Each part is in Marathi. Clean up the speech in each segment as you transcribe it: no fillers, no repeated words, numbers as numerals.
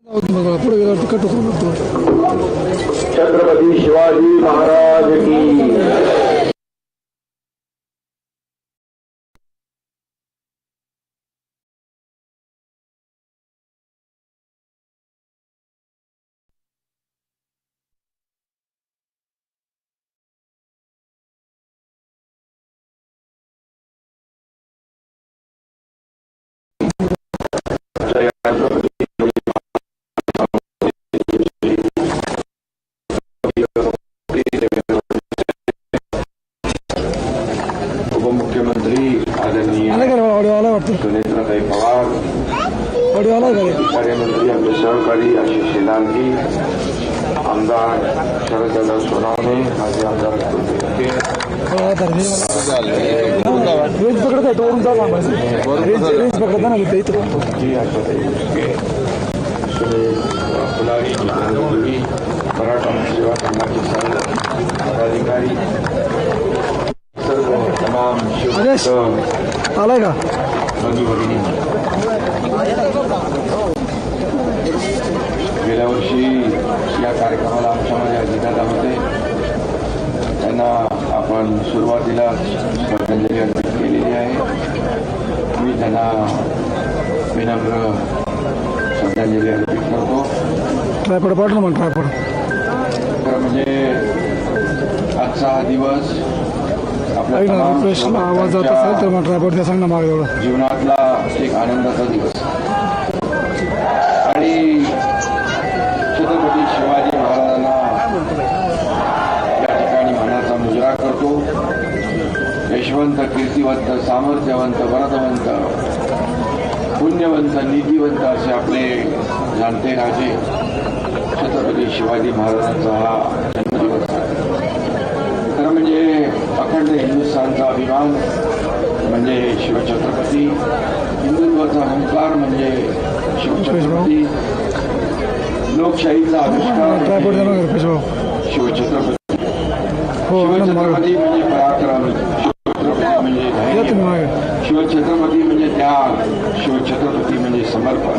पुढे गेल्यावरती कट होतो. छत्रपती शिवाजी महाराज की उपमुख्यमंत्री आदरणीय सुनेत्रताई पवार, कार्यमंत्री आपले सहकारी आशिष शेलारजी, आमदार शरददादा सोनवणे, माजी आमदार फुलारी, मराठा सेवा संघाचे सर्व पदाधिकारी, सर्व तमाम आलाय का बंधू भगिनी, गेल्या वर्षी या कार्यक्रमाला आमच्यामध्ये अजितदादा होते. त्यांना आपण सुरुवातीला श्रद्धांजली अर्पित केलेली आहे. मी त्यांना विनम्र श्रद्धांजली अर्पित करतो. ट्रायपॉड पाठवलं मग ट्रायपॉड. खरं म्हणजे आजचा हा दिवस आपल्या आवाज जात असेल तर मग ट्रायपॉड द्या, सांग ना मागे एवढं. जीवनातला एक आनंदाचा दिवस आणि छत्रपती शिवाजी महाराजांना या ठिकाणी मानाचा मुजरा करतो. यशवंत, कीर्तिवंत, सामर्थ्यवंत, वरदवंत, पुण्यवंत, नीतिवंत असे आपले जाणते राजे छत्रपती शिवाजी महाराजांचा हा जन्मदिवस आहे. खरं म्हणजे अखंड हिंदुस्थानचा अभिमान म्हणजे शिवछत्रपती, हिंदुत्वाचा अहंकार म्हणजे शिवछत्रपती, लोकशाहीचा आविष्कार शिवछत्रपती, शिवछत्रपती म्हणजे पराक्रम, शिवछत्रपती म्हणजे धैर्य, शिवछत्रपती म्हणजे त्याग, शिवछत्रपती म्हणजे समर्पण,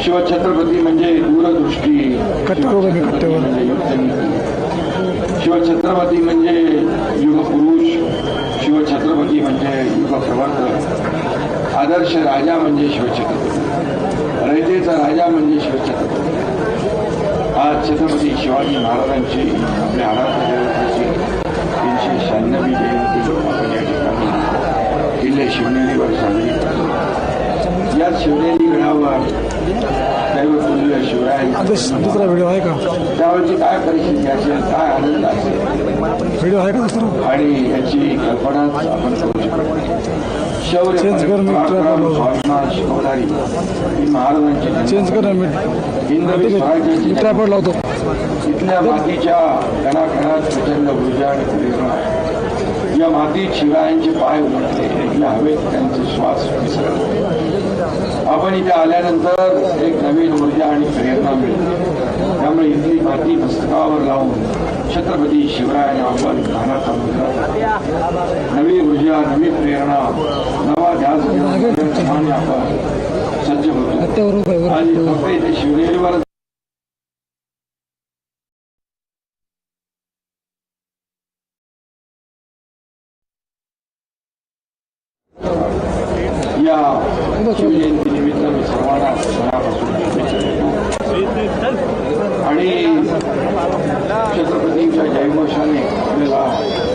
शिवछत्रपती म्हणजे दूरदृष्टी, म्हणजे युद्धनीती, शिवछत्रपती म्हणजे युगपुरुष, शिवछत्रपती म्हणजे युगप्रवर्तक, आदर्श राजा म्हणजे शिवछत्रपती, रयतेचा राजा म्हणजे शिवछत्रपती. आज छत्रपती शिवाजी महाराजांची आपल्या आराध्य दैवताची 396वी जयंती आपण या ठिकाणी किल्ले शिवनेरीवर साजरी करतो. या शिवनेरी गडावर दैवतुल्य शिवरायांचा दुसरा व्हिडिओ आहे का? त्यावेळची काय परिस्थिती असेल, काय आनंद असेल, व्हिडिओ आहे का दुसरा? आणि याची कल्पनाच आपण करू शकतो. शौर्य, स्वाभिमान, शिकवणारी ही महाराजांची चेंज कर ना. हिंदवी स्वराज्याची ट्रायपॉड लावतो. इथल्या मातीच्या कणाकणात प्रचंड ऊर्जा आणि प्रेरणा. या मातीत शिवरायांचे पाय उमटले, इथल्या हवेत त्यांचे श्वास विसरले. आपण इथे आल्यानंतर एक नवीन ऊर्जा आणि प्रेरणा मिळते. त्यामुळे इथली माती मस्तकावर लावून छत्रपती शिवरायांना आपण मानाचा मुजरा करतो. नवी ऊर्जा, नवी प्रेरणा, नवा ध्यास घेऊन आपण सज्ज होतो. आणि फक्त इथे शिवनेरीवर या शिवजयंतीनिमित्त मी सर्वांना मनापासून शुभेच्छा देतो. आणि छत्रपतींच्या जयघोषाने आपल्याला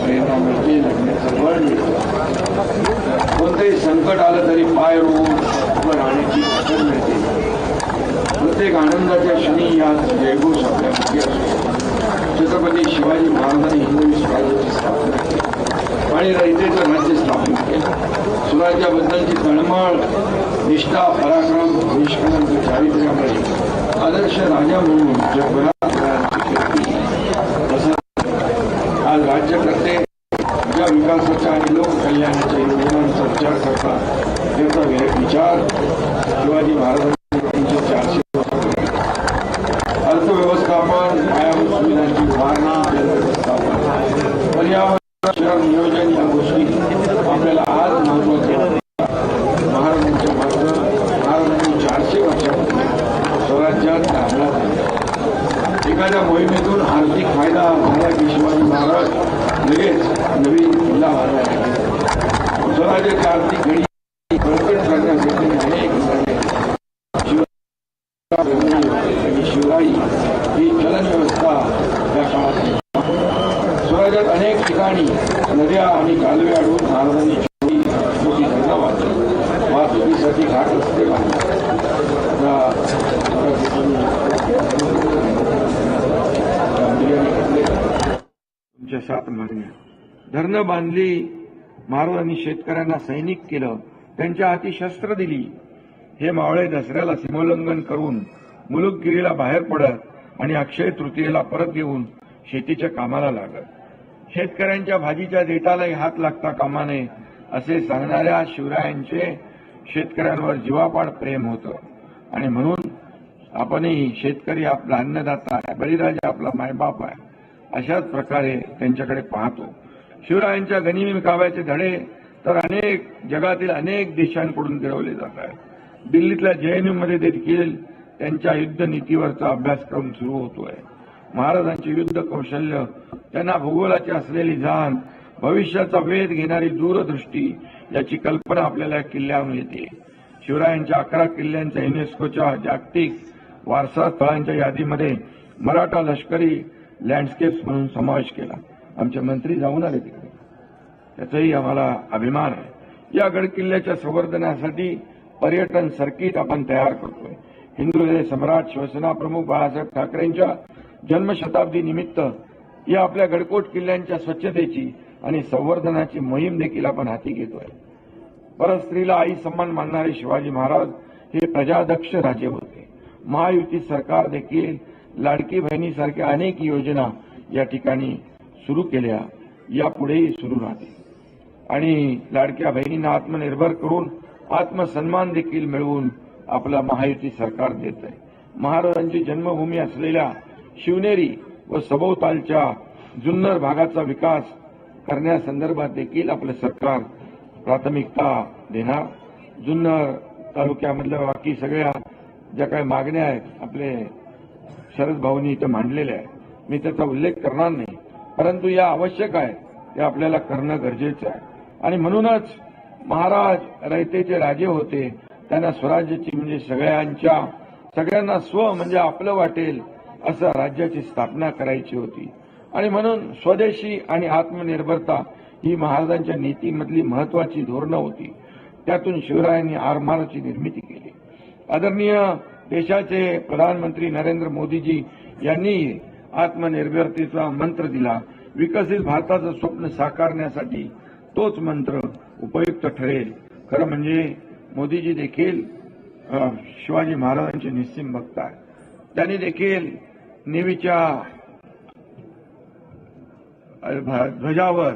प्रेरणा मिळते, लढण्याचं बळ मिळतं. कोणतंही संकट आलं तरी पाय रोवून उभं राहण्याची ताकद मिळते. प्रत्येक आनंदाच्या क्षणी या जयघोष आपल्या मुख्य असतो. छत्रपती शिवाजी महाराजांनी हिंदवी स्वराज्याची स्थापना केली आणि रयतेचं राज्य स्थापन केलं. स्वराज्याबद्दलची तळमळ, निष्ठा, पराक्रम, निष्कलंक चारित्र्यामुळे आदर्श राजा म्हणून जगभरात आज राज्यकर्ते ज्या विकासाच्या आणि लोककल्याणाच्या योजनांचा विचार करतात त्याचा विचार शिवाजी महाराजांनी 400 अर्थव्यवस्थापन, पायाभूत सुविधांची उभारणा, जलव्यवस्थापन, पर्यावरण, शहर नियोजन या गोष्टी आपल्याला आज महत्वाच्या. महाराजांच्या मार्ग, महाराजांनी 400 वर्षापूर्वी स्वराज्य राज्यात दाखला झाला. एखाद्या मोहिमेतून आर्थिक फायदा झाला की शिवाजी महाराज लगेच नवीन किल्ला बांधायला स्वराज्याची आर्थिक घडी बळकट करण्यासाठी अनेक आणि शिवराई ही चलन व्यवस्था या काळात स्वराज्यात अनेक ठिकाणी नद्या आणि कालवे अडवून महाराजांनी मोठी धरणं बांधली, वाहतुकीसाठी घाट रस्ते बांधले. तुमच्या 7 मागण्या धरणं बांधली, महाराजांनी शेतकऱ्यांना सैनिक केलं, त्यांच्या हाती शस्त्र दिली. हे मावळे दसऱ्याला सीमोल्लंघन करून मुलुकगिरीला बाहेर पडत आणि अक्षय तृतीयेला परत येऊन शेतीच्या कामाला लागत. शेतकऱ्यांच्या भाजीच्या देठालाही हात लागता कामा नये असे सांगणाऱ्या शिवरायांचे शेतकऱ्यांवर जीवापाड प्रेम होतं. आणि म्हणून आपणही शेतकरी आपला अन्नदाता आहे, बळीराजा आपला मायबाप आहे, अशाच प्रकारे त्यांच्याकडे पाहतो. शिवरायांच्या गनिमी काव्याचे धडे तर जगातील अनेक देशांकडून गिरवले जात आहेत. दिल्लीतल्या जेएनयूमध्ये देखील त्यांच्या युद्ध नीतीवरचा अभ्यासक्रम सुरू होतोय. महाराजांचे युद्ध कौशल्य, त्यांना भूगोलाची असलेली जाण, भविष्याचा वेध घेणारी दूरदृष्टी याची कल्पना आपल्याला किल्ल्यावरून येते. शिवरायांच्या 11 किल्ल्यांच्या युनेस्कोच्या जागतिक वारसा स्थळांच्या यादीमध्ये मराठा लष्करी लँडस्केप्स म्हणून समावेश केला. आमचे मंत्री जाऊन आले तिकडे, त्याचाही आम्हाला अभिमान आहे. या गडकिल्ल्याच्या संवर्धनासाठी पर्यटन सर्किट आपण तयार करतोय. हिंदू सम्राट शिवसेना प्रमुख बाळासाहेब ठाकरेंच्या जन्मशताब्दी निमित्त या आपल्या गडकोट किल्ल्यांच्या स्वच्छतेची आणि संवर्धनाची मोहीम देखील आपण हाती घेतोय. परस्त्रीला आई सन्मान मानणारे शिवाजी महाराज हे प्रजादक्ष राजे होते. महायुती सरकार देखील लाडकी बहिणीसारख्या अनेक योजना या ठिकाणी सुरू केल्या, यापुढेही सुरू राहतील. आणि लाडक्या बहिणींना आत्मनिर्भर करून आत्मसन्मान देखील मिळवून आपला महायुती सरकार देत आहे. महाराजांची जन्मभूमी असलेल्या शिवनेरी व सभोवतालच्या जुन्नर भागाचा विकास करण्यासंदर्भात देखील आपलं सरकार प्राथमिकता देणार. जुन्नर तालुक्यामधल्या बाकी सगळ्या ज्या काही मागण्या आहेत आपले शरद भाऊंनी इथं मांडलेल्या आहेत, मी त्याचा उल्लेख करणार नाही, परंतु या आवश्यक आहे, ते आपल्याला करणं गरजेचं आहे. आणि म्हणूनच महाराज रयतेचे राजे होते. त्यांना स्वराज्याची म्हणजे सगळ्यांना स्व म्हणजे आपलं वाटेल असं राज्याची स्थापना करायची होती. आणि म्हणून स्वदेशी आणि आत्मनिर्भरता ही महाराजांच्या नीतीमधली महत्वाची धोरणं होती. त्यातून शिवरायांनी आरमाराची निर्मिती केली. आदरणीय देशाचे प्रधानमंत्री नरेंद्र मोदीजी यांनी आत्मनिर्भरतेचा मंत्र दिला. विकसित भारताचं स्वप्न साकारण्यासाठी तोच मंत्र उपयुक्त ठरेल. खरं म्हणजे मोदीजी देखील शिवाजी महाराजांचे निस्सीम भक्त आहेत. त्यांनी देखील नेव्हीच्या ध्वजावर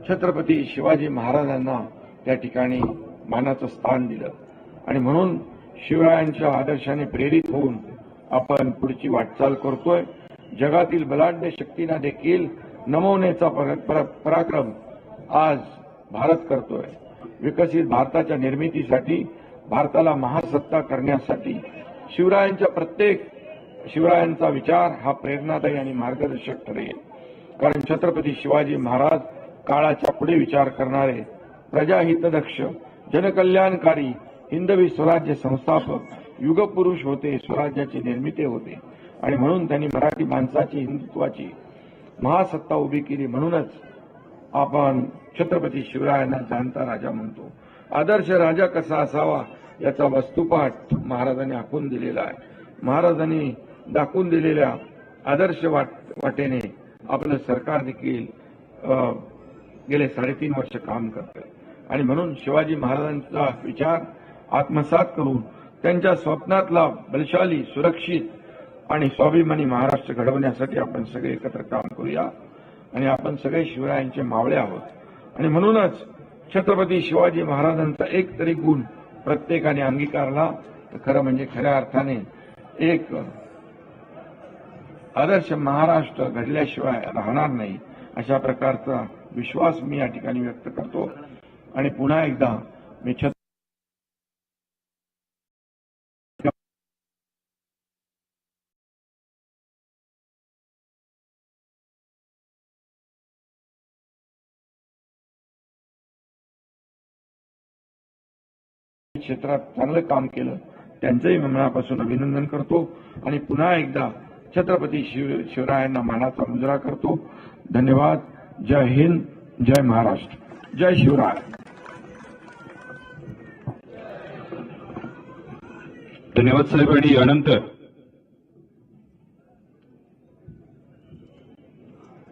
छत्रपती शिवाजी महाराजांना त्या ठिकाणी मानाचं स्थान दिलं. आणि म्हणून शिवरायांच्या आदर्शाने प्रेरित होऊन आपण पुढची वाटचाल करतोय. जगातील बलाढ्य शक्तींना देखील नमवण्याचा पराक्रम आज भारत करतोय. विकसित भारताच्या निर्मितीसाठी, भारताला महासत्ता करण्यासाठी शिवरायांचा विचार हा प्रेरणादायी आणि मार्गदर्शक ठरेल. कारण छत्रपती शिवाजी महाराज काळाच्या पुढे विचार करणारे, प्रजाहितदक्ष, जनकल्याणकारी, हिंदवी स्वराज्य संस्थापक, युगपुरुष होते, स्वराज्याचे निर्मिते होते. आणि म्हणून त्यांनी मराठी माणसाची हिंदुत्वाची महासत्ता उभी केली. म्हणूनच आपण छत्रपती शिवरायांना जाणता राजा म्हणतो. आदर्श राजा कसा असावा याचा वस्तुपाठ महाराजांनी आखून दिलेला आहे. महाराजांनी दाखवून दिलेल्या आदर्श वाटेने आपलं सरकार देखील गेले 3.5 वर्ष काम करतंय. आणि म्हणून शिवाजी महाराजांचा विचार आत्मसात करून त्यांच्या स्वप्नातला बलशाली, सुरक्षित आणि स्वाभिमानी महाराष्ट्र घडवण्यासाठी आपण सगळे एकत्र काम करूया. आणि आपण सगळे शिवरायांचे मावळे आहोत. आणि म्हणूनच छत्रपती शिवाजी महाराजांचा एक तरी गुण प्रत्येकाने अंगीकारला तर खरं म्हणजे खऱ्या अर्थाने एक आदर्श महाराष्ट्र घडल्याशिवाय राहणार नाही, अशा प्रकारचा विश्वास मी या ठिकाणी व्यक्त करतो. आणि पुन्हा एकदा मी क्षेत्रात चांगलं काम केलं त्यांचंही मी मनापासून अभिनंदन करतो आणि पुन्हा एकदा छत्रपती शिवरायांना मानाचा मुजरा करतो. धन्यवाद. जय हिंद, जय महाराष्ट्र, जय शिवराय. धन्यवाद साहेब. आणि यानंतर